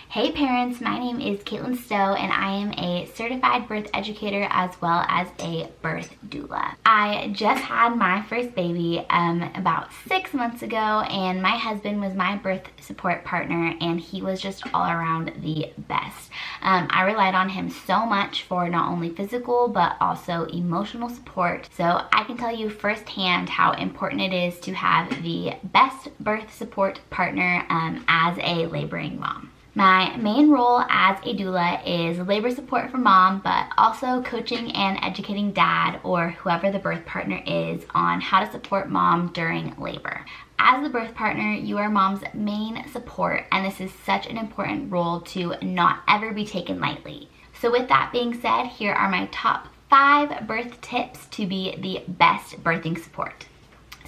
Hey parents, my name is Caitlyn Stowe and I am a certified birth educator as well as a birth doula. I just had my first baby about 6 months ago, and my husband was my birth support partner and he was just all around the best. I relied on him so much for not only physical but also emotional support, so I can tell you firsthand how important it is to have the best birth support partner as a laboring mom. My main role as a doula is labor support for mom, but also coaching and educating dad or whoever the birth partner is on how to support mom during labor. As the birth partner, you are mom's main support, and this is such an important role to not ever be taken lightly. So with that being said, here are my top 5 birth tips to be the best birthing support.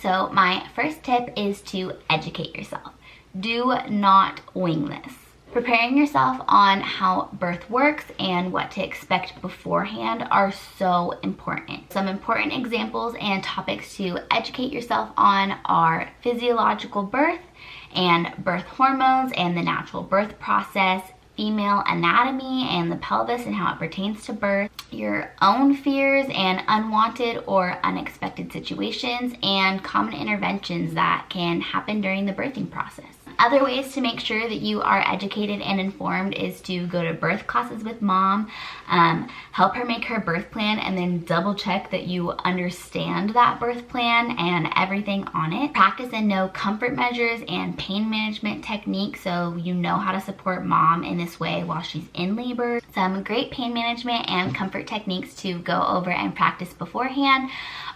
So my first tip is to educate yourself. Do not wing this. Preparing yourself on how birth works and what to expect beforehand are so important. Some important examples and topics to educate yourself on are physiological birth and birth hormones and the natural birth process, female anatomy and the pelvis and how it pertains to birth, your own fears and unwanted or unexpected situations, and common interventions that can happen during the birthing process. Other ways to make sure that you are educated and informed is to go to birth classes with mom, help her make her birth plan, and then double check that you understand that birth plan and everything on it. Practice and know comfort measures and pain management techniques so you know how to support mom in this way while she's in labor. Some great pain management and comfort techniques to go over and practice beforehand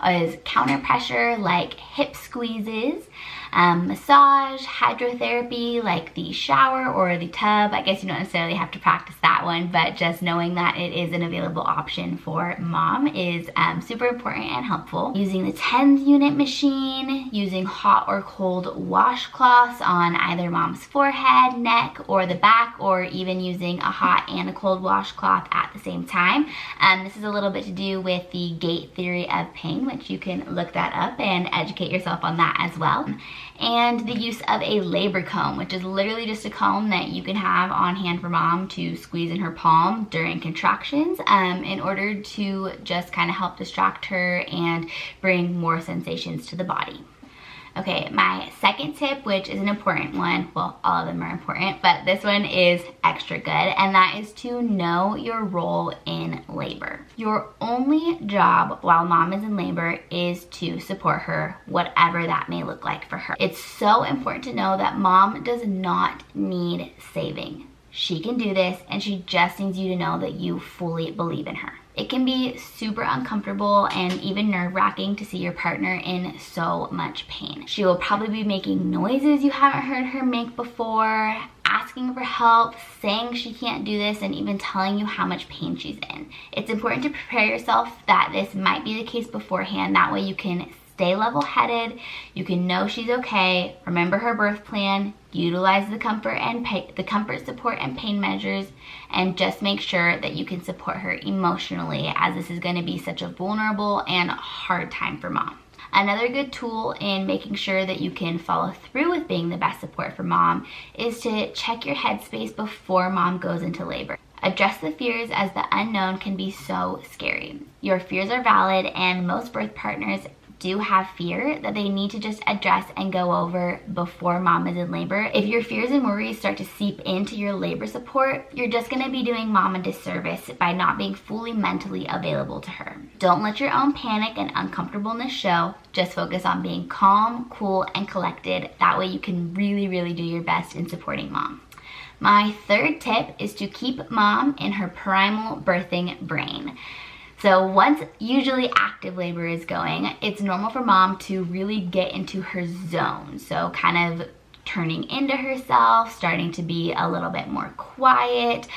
is counter pressure like hip squeezes, massage, hydrotherapy like the shower or the tub. I guess you don't necessarily have to practice that one, but just knowing that it is an available option for mom is super important and helpful. Using the TENS unit machine, using hot or cold washcloths on either mom's forehead, neck, or the back, or even using a hot and a cold washcloth at the same time. This is a little bit to do with the gate theory of pain, which you can look that up and educate yourself on that as well. And the use of a labor comb, which is literally just a comb that you can have on hand for mom to squeeze in her palm during contractions in order to just kind of help distract her and bring more sensations to the body. Okay, my second tip, which is an important one, well, all of them are important, but this one is extra good, and that is to know your role in labor. Your only job while mom is in labor is to support her, whatever that may look like for her. It's so important to know that mom does not need saving. She can do this, and she just needs you to know that you fully believe in her. It can be super uncomfortable and even nerve-wracking to see your partner in so much pain. She will probably be making noises you haven't heard her make before, asking for help, saying she can't do this, and even telling you how much pain she's in. It's important to prepare yourself that this might be the case beforehand. That way you can stay level-headed, you can know she's okay, remember her birth plan, utilize the comfort support and pain measures, and just make sure that you can support her emotionally, as this is going to be such a vulnerable and hard time for mom. Another good tool in making sure that you can follow through with being the best support for mom is to check your headspace before mom goes into labor. Address the fears, as the unknown can be so scary. Your fears are valid, and most birth partners do have fear that they need to just address and go over before mom is in labor. If your fears and worries start to seep into your labor support, you're just going to be doing mom a disservice by not being fully mentally available to her. Don't let your own panic and uncomfortableness show. Just focus on being calm, cool, and collected. That way you can really do your best in supporting mom. My third tip is to keep mom in her primal birthing brain. So once usually active labor is going, it's normal for mom to really get into her zone. So kind of turning into herself, starting to be a little bit more quiet.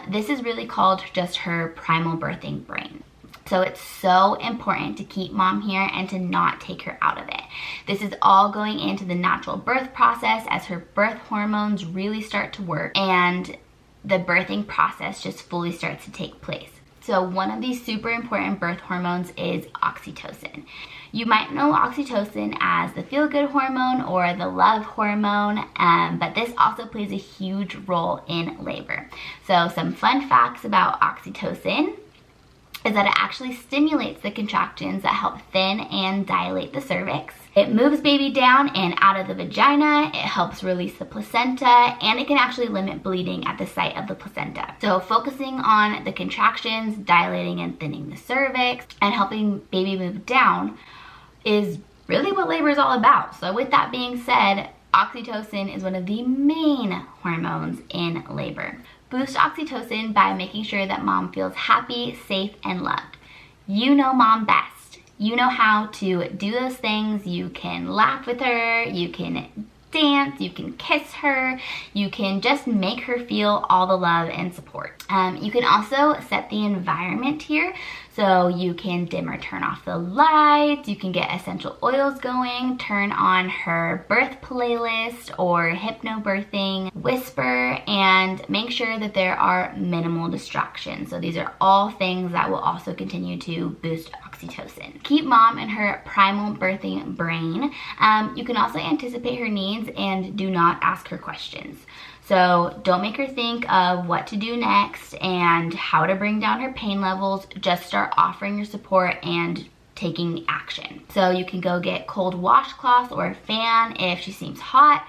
This is really called just her primal birthing brain. So it's so important to keep mom here and to not take her out of it. This is all going into the natural birth process as her birth hormones really start to work and the birthing process just fully starts to take place. So one of these super important birth hormones is oxytocin. You might know oxytocin as the feel-good hormone or the love hormone, but this also plays a huge role in labor. So some fun facts about oxytocin is that it actually stimulates the contractions that help thin and dilate the cervix. It moves baby down and out of the vagina, it helps release the placenta, and it can actually limit bleeding at the site of the placenta. So focusing on the contractions, dilating and thinning the cervix, and helping baby move down is really what labor is all about. So with that being said, oxytocin is one of the main hormones in labor. Boost oxytocin by making sure that mom feels happy, safe, and loved. You know mom best. You know how to do those things. You can laugh with her, you can dance, you can kiss her, you can just make her feel all the love and support. You can also set the environment here. So you can dim or turn off the lights, you can get essential oils going, turn on her birth playlist or hypnobirthing whisper, and make sure that there are minimal distractions. So these are all things that will also continue to boost oxytocin. Keep mom in her primal birthing brain. You can also anticipate her needs and do not ask her questions. So don't make her think of what to do next and how to bring down her pain levels. Just start offering your support and taking action. So you can go get cold washcloths or a fan if she seems hot.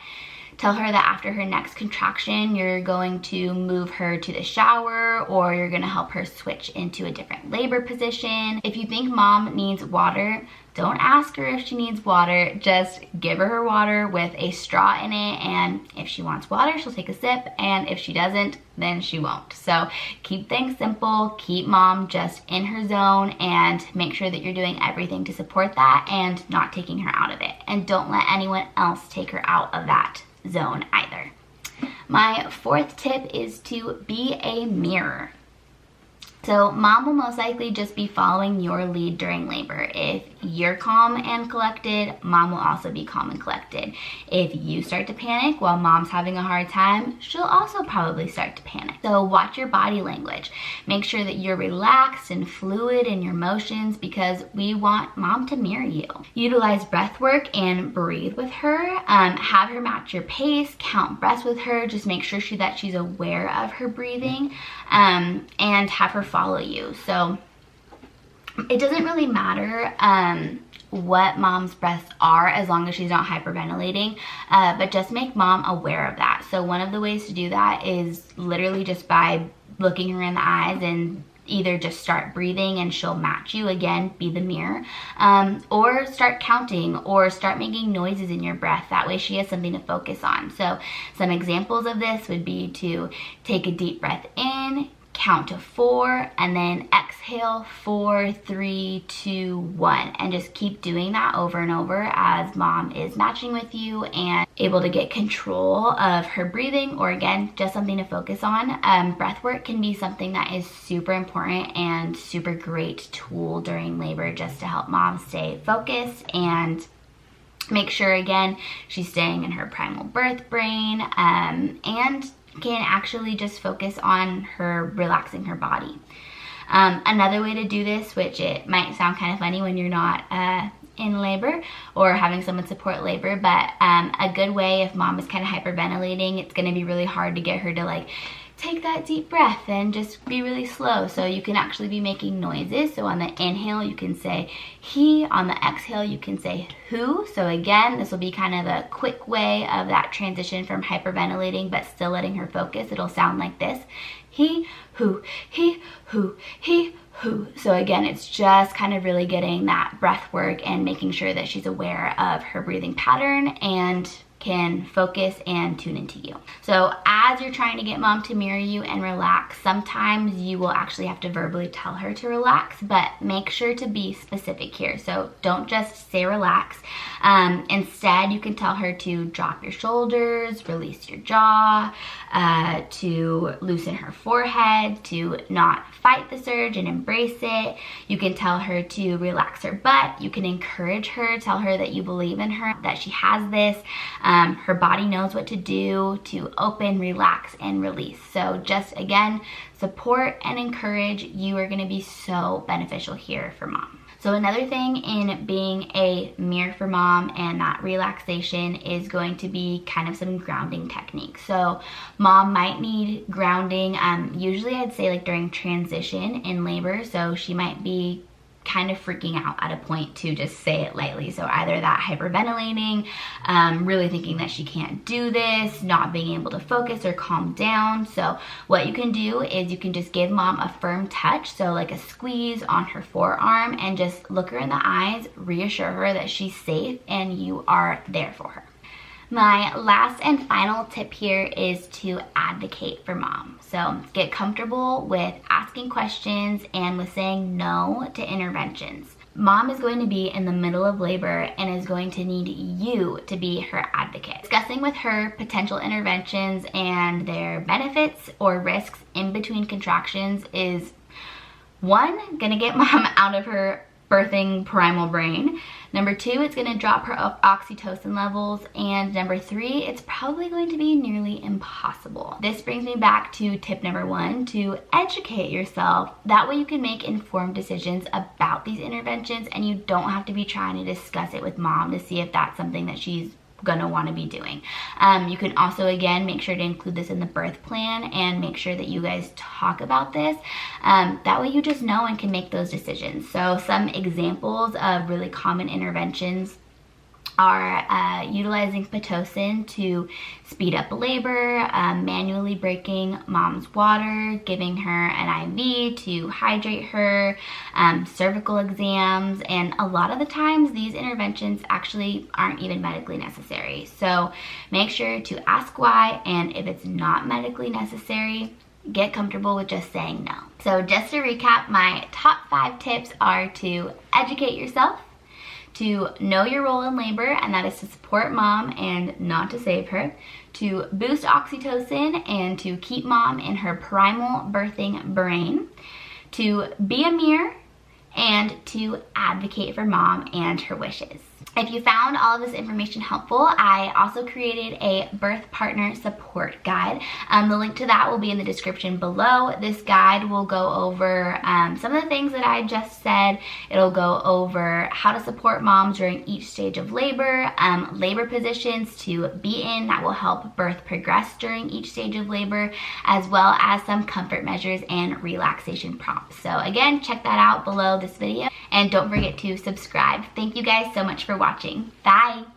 Tell her that after her next contraction, you're going to move her to the shower or you're gonna help her switch into a different labor position. If you think mom needs water, don't ask her if she needs water, just give her water with a straw in it, and if she wants water, she'll take a sip, and if she doesn't, then she won't. So keep things simple, keep mom just in her zone, and make sure that you're doing everything to support that and not taking her out of it. And don't let anyone else take her out of that zone either. My fourth tip is to be a mirror. So mom will most likely just be following your lead during labor. If you're calm and collected, mom will also be calm and collected. If you start to panic while mom's having a hard time, she'll also probably start to panic. So watch your body language. Make sure that you're relaxed and fluid in your motions because we want mom to mirror you. Utilize breath work and breathe with her. Have her match your pace, count breaths with her. Just make sure that she's aware of her breathing, and have her follow you. So it doesn't really matter what mom's breaths are as long as she's not hyperventilating, but just make mom aware of that. So one of the ways to do that is literally just by looking her in the eyes and either just start breathing and she'll match you, again, be the mirror, or start counting or start making noises in your breath. That way she has something to focus on. So some examples of this would be to take a deep breath in, count to 4, and then exhale 4, 3, 2, 1, and just keep doing that over and over as mom is matching with you and able to get control of her breathing, or again, just something to focus on. Breath work can be something that is super important and super great tool during labor just to help mom stay focused and make sure, again, she's staying in her primal birth brain, and can actually just focus on her relaxing her body. Another way to do this, which it might sound kind of funny when you're not in labor or having someone support labor, but a good way if mom is kind of hyperventilating, it's going to be really hard to get her to like take that deep breath and just be really slow. So you can actually be making noises. So on the inhale, you can say he. On the exhale, you can say who. So again, this will be kind of a quick way of that transition from hyperventilating, but still letting her focus. It'll sound like this. He, who, he, who, he, who. So again, it's just kind of really getting that breath work and making sure that she's aware of her breathing pattern and can focus and tune into you. So as you're trying to get mom to mirror you and relax, sometimes you will actually have to verbally tell her to relax, but make sure to be specific here. So don't just say relax. Instead, you can tell her to drop your shoulders, release your jaw, to loosen her forehead, to not fight the surge and embrace it. You can tell her to relax her butt. You can encourage her, tell her that you believe in her, that she has this. Her body knows what to do to open, relax, relax and release. So just again, support and encourage. You are going to be so beneficial here for mom. So another thing in being a mirror for mom and that relaxation is going to be kind of some grounding techniques. So mom might need grounding, usually I'd say like during transition in labor. So she might be kind of freaking out at a point, to just say it lightly. So either that hyperventilating, really thinking that she can't do this, not being able to focus or calm down. So what you can do is you can just give mom a firm touch, so like a squeeze on her forearm, and just look her in the eyes, reassure her that she's safe and you are there for her. My last and final tip here is to advocate for mom. So get comfortable with asking questions and with saying no to interventions. Mom is going to be in the middle of labor and is going to need you to be her advocate. Discussing with her potential interventions and their benefits or risks in between contractions is, one, gonna get mom out of her birthing primal brain. Number two, it's going to drop her oxytocin levels. And number three, it's probably going to be nearly impossible. This brings me back to tip number one, to educate yourself. That way you can make informed decisions about these interventions and you don't have to be trying to discuss it with mom to see if that's something that she's gonna want to be doing. You can also, again, make sure to include this in the birth plan and make sure that you guys talk about this. That way you just know and can make those decisions. So some examples of really common interventions are utilizing Pitocin to speed up labor, manually breaking mom's water, giving her an IV to hydrate her, cervical exams, and a lot of the times these interventions actually aren't even medically necessary. So make sure to ask why, and if it's not medically necessary, get comfortable with just saying no. So just to recap, my top 5 tips are to educate yourself, to know your role in labor, and that is to support mom and not to save her, to boost oxytocin and to keep mom in her primal birthing brain, to be a mirror, and to advocate for mom and her wishes. If you found all of this information helpful, I also created a birth partner support guide. The link to that will be in the description below. This guide will go over some of the things that I just said. It'll go over how to support moms during each stage of labor, labor positions to be in that will help birth progress during each stage of labor, as well as some comfort measures and relaxation prompts. So again, check that out below this video, and don't forget to subscribe. Thank you guys so much for watching. Bye!